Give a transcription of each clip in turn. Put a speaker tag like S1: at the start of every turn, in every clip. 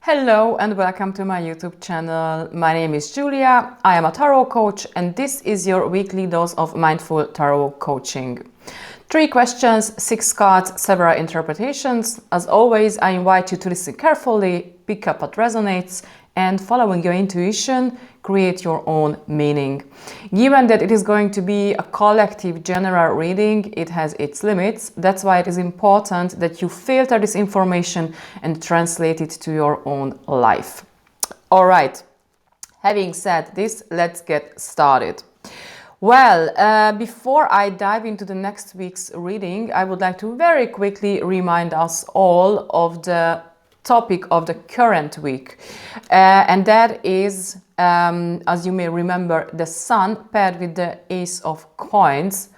S1: Hello and welcome to my YouTube channel. My name is Julia, I am a tarot coach and this is your weekly dose of mindful tarot coaching. 3 questions, 6 cards, several interpretations. As always, I invite you to listen carefully, pick up what resonates, and following your intuition, create your own meaning. Given that it is going to be a collective general reading, it has its limits. That's why it is important that you filter this information and translate it to your own life. All right, having said this, let's get started. Well, before I dive into the next week's reading, I would like to very quickly remind us all of the topic of the current week, and that is, as you may remember, the Sun paired with the Ace of Coins,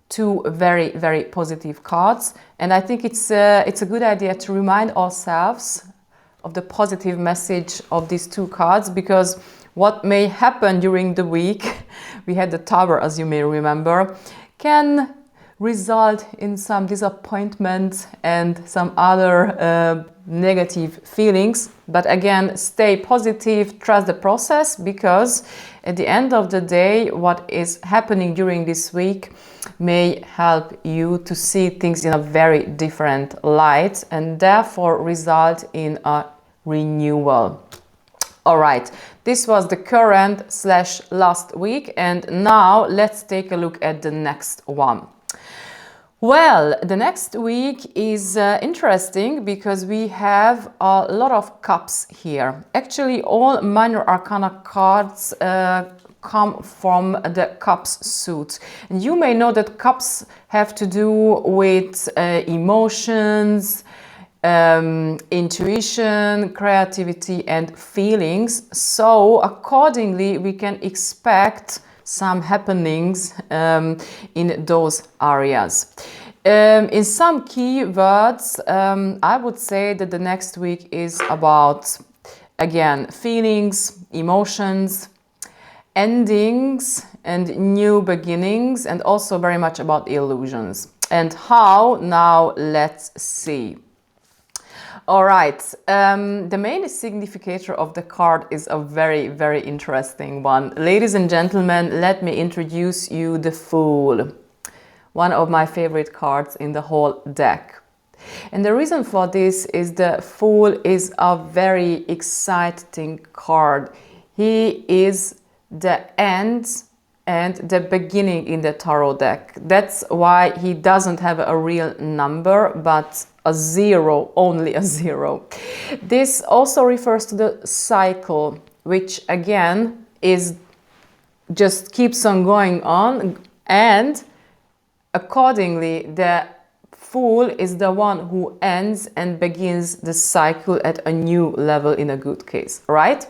S1: 2 very, very positive cards. And I think it's a good idea to remind ourselves of the positive message of these 2 cards, because what may happen during the week, we had the Tower, as you may remember, can result in some disappointment and some other negative feelings. But again, stay positive, trust the process, because at the end of the day, what is happening during this week may help you to see things in a very different light and therefore result in a renewal. All right, this was the current / last week, and now let's take a look at the next one. Well, the next week is interesting because we have a lot of cups here. Actually, all minor arcana cards come from the cups suit. And you may know that cups have to do with emotions, intuition, creativity, and feelings. So accordingly, we can expect some happenings in those areas. In some key words, I would say that the next week is about, again, feelings, emotions, endings, and new beginnings, and also very much about illusions. And how? Now let's see. All right, the main significator of the card is a very, very interesting one. Ladies and gentlemen, let me introduce you the Fool, one of my favorite cards in the whole deck. And the reason for this is the Fool is a very exciting card. He is the end and the beginning in the tarot deck. That's why he doesn't have a real number, but a 0, only a 0. This also refers to the cycle, which again is just keeps on going on, and accordingly the Fool is the one who ends and begins the cycle at a new level in a good case, right?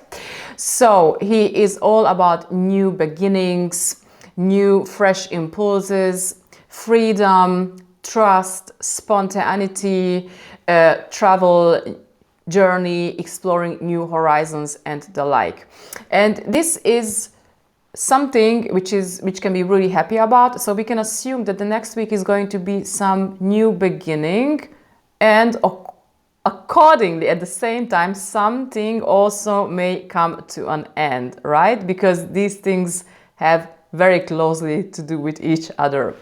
S1: So he is all about new beginnings, new fresh impulses, freedom, trust, spontaneity, travel, journey, exploring new horizons, and the like. And this is something which can be really happy about. So we can assume that the next week is going to be some new beginning, and accordingly at the same time something also may come to an end, right? Because these things have very closely to do with each other.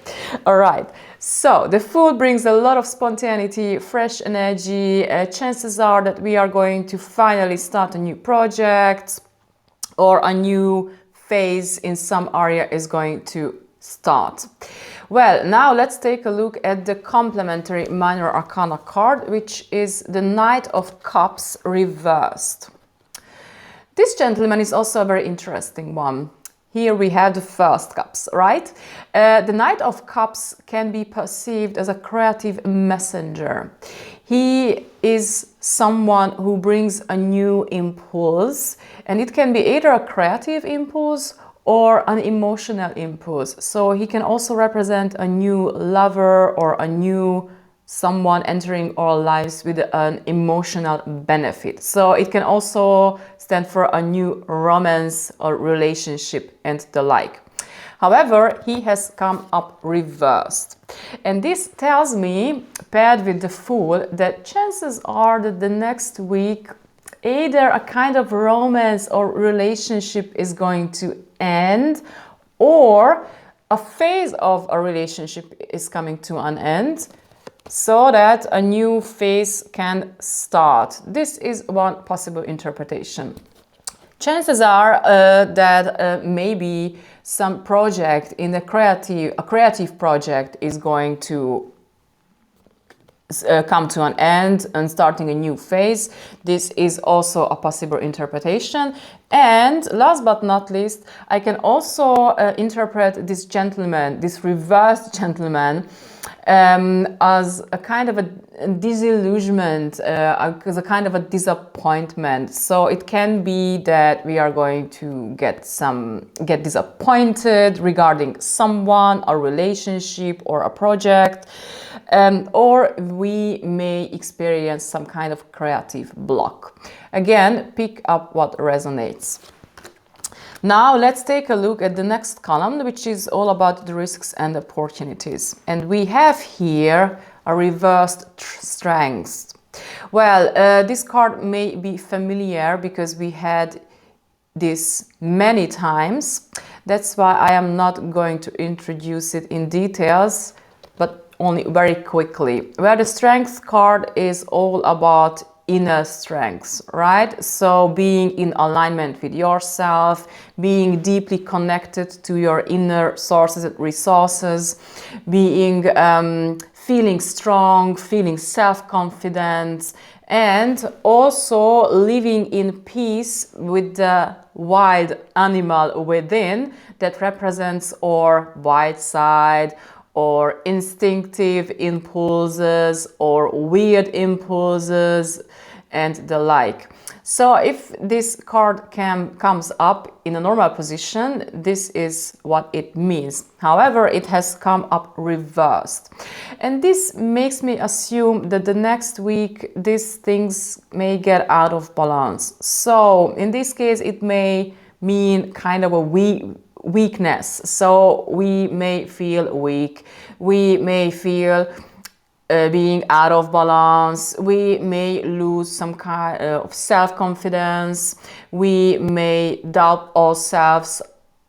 S1: All right, so the Fool brings a lot of spontaneity, fresh energy. Chances are that we are going to finally start a new project, or a new phase in some area is going to start. Well, now let's take a look at the complementary minor arcana card, which is the Knight of Cups reversed. This gentleman is also a very interesting one. Here we have the first cups, right? The Knight of Cups can be perceived as a creative messenger. He is someone who brings a new impulse, and it can be either a creative impulse or an emotional impulse. So he can also represent a new lover or a new someone entering our lives with an emotional benefit. So it can also stand for a new romance or relationship and the like. However, he has come up reversed. And this tells me, paired with the Fool, that chances are that the next week either a kind of romance or relationship is going to end, or a phase of a relationship is coming to an end, so that a new phase can start. This is one possible interpretation. Chances are that maybe some project in a creative project is going to come to an end and starting a new phase. This is also a possible interpretation. And last but not least, I can also interpret this gentleman, this reversed gentleman, as a kind of a disillusionment, as a kind of a disappointment. So it can be that we are going to get disappointed regarding someone, a relationship, or a project, or we may experience some kind of creative block. Again, pick up what resonates. Now let's take a look at the next column, which is all about the risks and opportunities. And we have here a reversed strength. Well, this card may be familiar because we had this many times. That's why I am not going to introduce it in details, but only very quickly. Where the strength card is all about inner strengths, right? So being in alignment with yourself, being deeply connected to your inner sources and resources, being feeling strong, feeling self-confident, and also living in peace with the wild animal within that represents our wild side, or instinctive impulses, or weird impulses, and the like. So if this card comes up in a normal position, this is what it means. However, it has come up reversed. And this makes me assume that the next week these things may get out of balance. So in this case, it may mean kind of a weakness. So we may feel weak, we may feel being out of balance, we may lose some kind of self-confidence, we may doubt ourselves,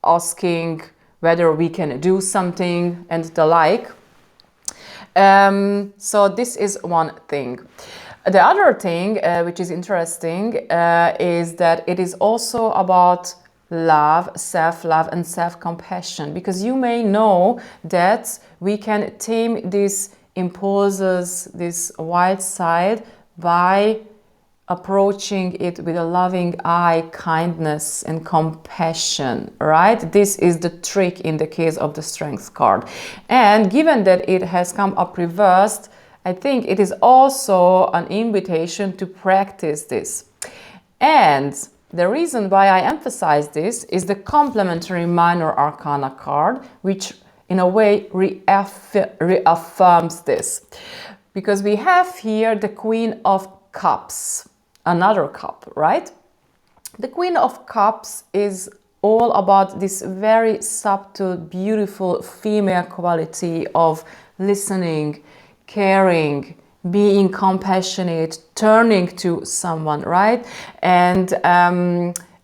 S1: asking whether we can do something and the like. So this is one thing. The other thing which is interesting is that it is also about love, self-love and self-compassion, because you may know that we can tame these impulses, this wild side, by approaching it with a loving eye, kindness and compassion, right? This is the trick in the case of the strength card. And given that it has come up reversed, I think it is also an invitation to practice this. And the reason why I emphasize this is the complementary minor arcana card, which in a way reaffirms this. Because we have here the Queen of Cups, another cup, right? The Queen of Cups is all about this very subtle, beautiful female quality of listening, caring, being compassionate, turning to someone, right? And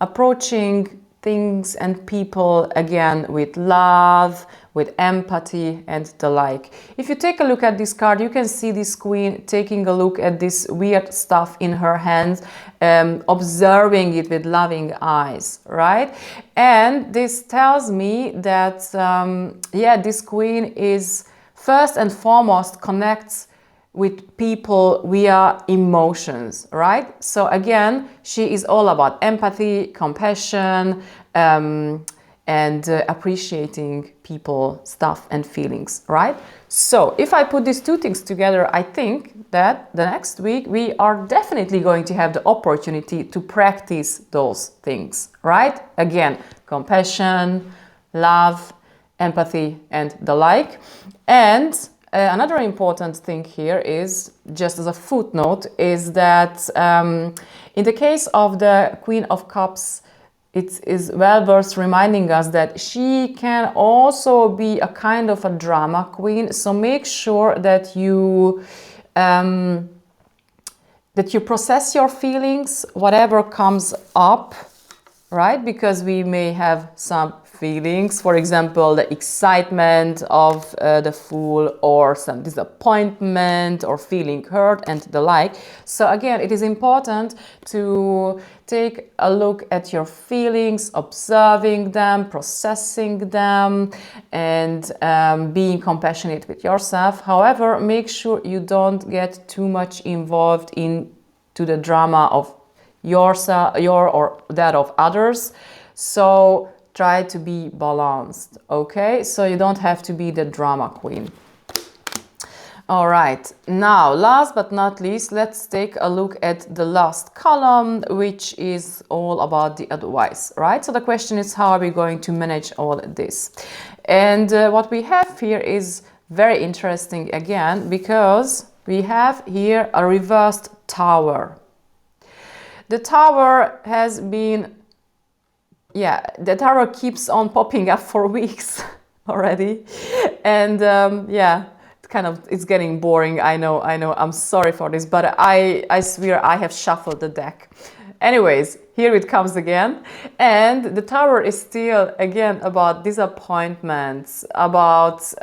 S1: approaching things and people again with love, with empathy and the like. If you take a look at this card, you can see this queen taking a look at this weird stuff in her hands, observing it with loving eyes, right? And this tells me that, yeah, this queen is first and foremost connects with people via emotions, right? So again, she is all about empathy, compassion, and appreciating people, stuff and feelings, right? So if I put these two things together, I think that the next week we are definitely going to have the opportunity to practice those things, right? Again, compassion, love, empathy and the like. And another important thing here is, just as a footnote, is that in the case of the Queen of Cups, it is well worth reminding us that she can also be a kind of a drama queen. So make sure that you that you process your feelings, whatever comes up, right? Because we may have some feelings, for example, the excitement of the fool, or some disappointment, or feeling hurt and the like. So again, it is important to take a look at your feelings, observing them, processing them, and being compassionate with yourself. However, make sure you don't get too much involved into the drama of yourself, or that of others. So try to be balanced, okay? So you don't have to be the drama queen. All right, now last but not least, let's take a look at the last column, which is all about the advice, right? So the question is, how are we going to manage all this? And what we have here is very interesting again, because we have here a reversed tower. The tower has been, the tower keeps on popping up for weeks already. And it's getting boring. I know, I'm sorry for this, but I swear I have shuffled the deck. Anyways, here it comes again. And the tower is still, again, about disappointments, about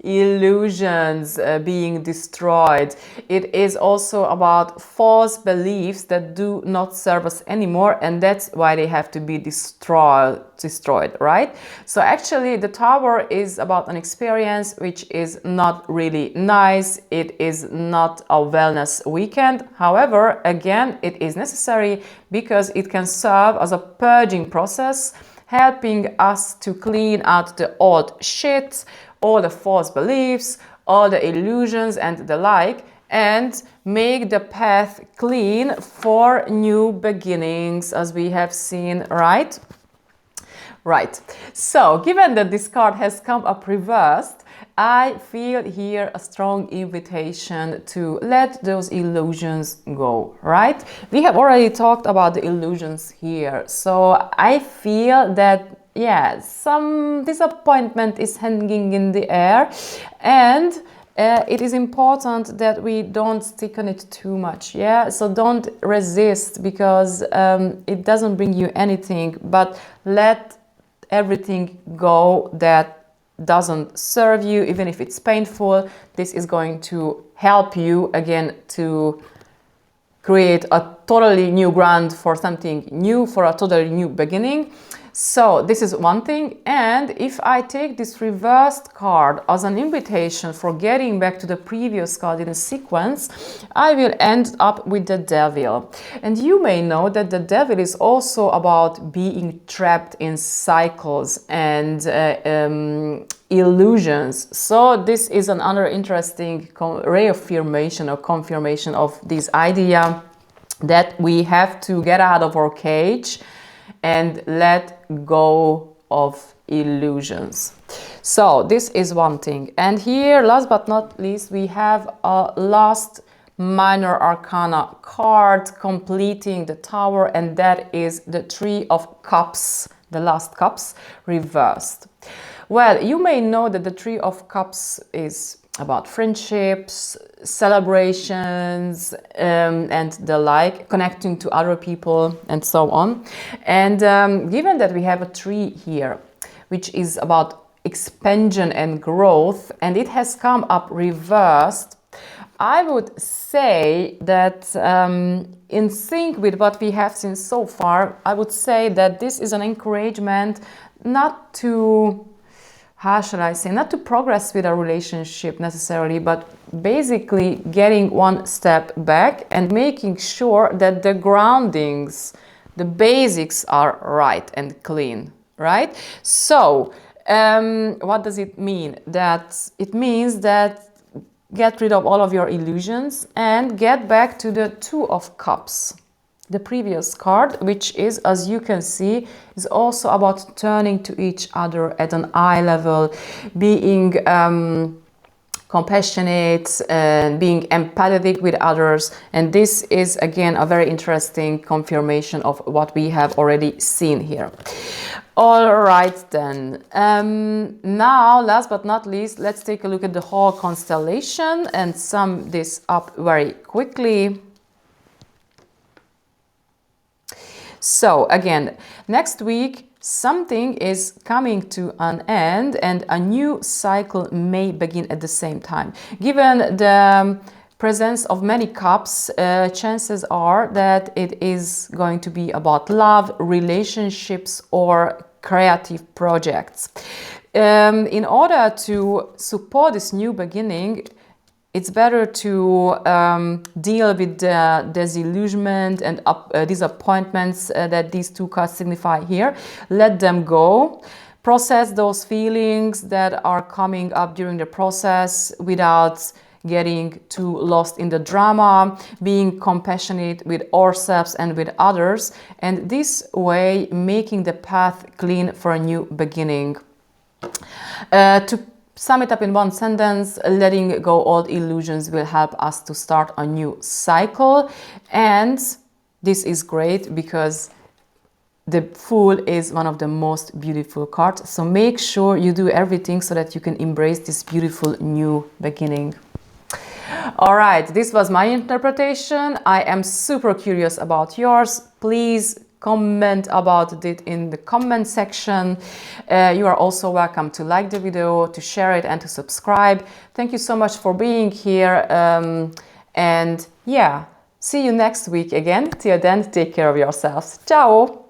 S1: illusions being destroyed. It is also about false beliefs that do not serve us anymore, and that's why they have to be destroyed, right? So actually, the tower is about an experience which is not really nice. It is not a wellness weekend. However, again, it is necessary because it can serve as a purging process, helping us to clean out the old shit, all the false beliefs, all the illusions and the like, and make the path clean for new beginnings, as we have seen, right? Right. So, given that this card has come up reversed, I feel here a strong invitation to let those illusions go, right? We have already talked about the illusions here. So I feel that, some disappointment is hanging in the air, and it is important that we don't stick on it too much, so don't resist, because it doesn't bring you anything, but let everything go that doesn't serve you, even if it's painful. This is going to help you again to create a totally new ground for something new, for a totally new beginning. So this is one thing. And if I take this reversed card as an invitation for getting back to the previous card in a sequence, I will end up with the Devil. And you may know that the Devil is also about being trapped in cycles and illusions. So this is another interesting reaffirmation or confirmation of this idea that we have to get out of our cage and let go of illusions. So this is one thing. And here, last but not least, we have a last minor arcana card completing the tower, and that is the Three of Cups, the last cups reversed. Well, you may know that the Three of Cups is about friendships, celebrations, and the like, connecting to other people and so on. And given that we have a tree here, which is about expansion and growth, and it has come up reversed, I would say that in sync with what we have seen so far, I would say that this is an encouragement not to, how shall I say, not to progress with a relationship necessarily, but basically getting one step back and making sure that the groundings, the basics are right and clean, right? So, what does it mean? That it means that get rid of all of your illusions and get back to the Two of Cups, the previous card, which is, as you can see, is also about turning to each other at an eye level, being compassionate and being empathetic with others. And this is again a very interesting confirmation of what we have already seen here. All right then, now last but not least, let's take a look at the whole constellation and sum this up very quickly. So again, next week, something is coming to an end and a new cycle may begin at the same time. Given the presence of many cups, chances are that it is going to be about love, relationships, or creative projects. In order to support this new beginning, it's better to deal with the disillusionment and disappointments that these two cards signify here. Let them go. Process those feelings that are coming up during the process without getting too lost in the drama, being compassionate with ourselves and with others, and this way making the path clean for a new beginning. To sum it up in one sentence, letting go old illusions will help us to start a new cycle. And this is great because the Fool is one of the most beautiful cards. So make sure you do everything so that you can embrace this beautiful new beginning. All right, this was my interpretation. I am super curious about yours. Please comment about it in the comment section. You are also welcome to like the video, to share it, and to subscribe. Thank you so much for being here. And yeah, see you next week again. Till then, take care of yourselves. Ciao!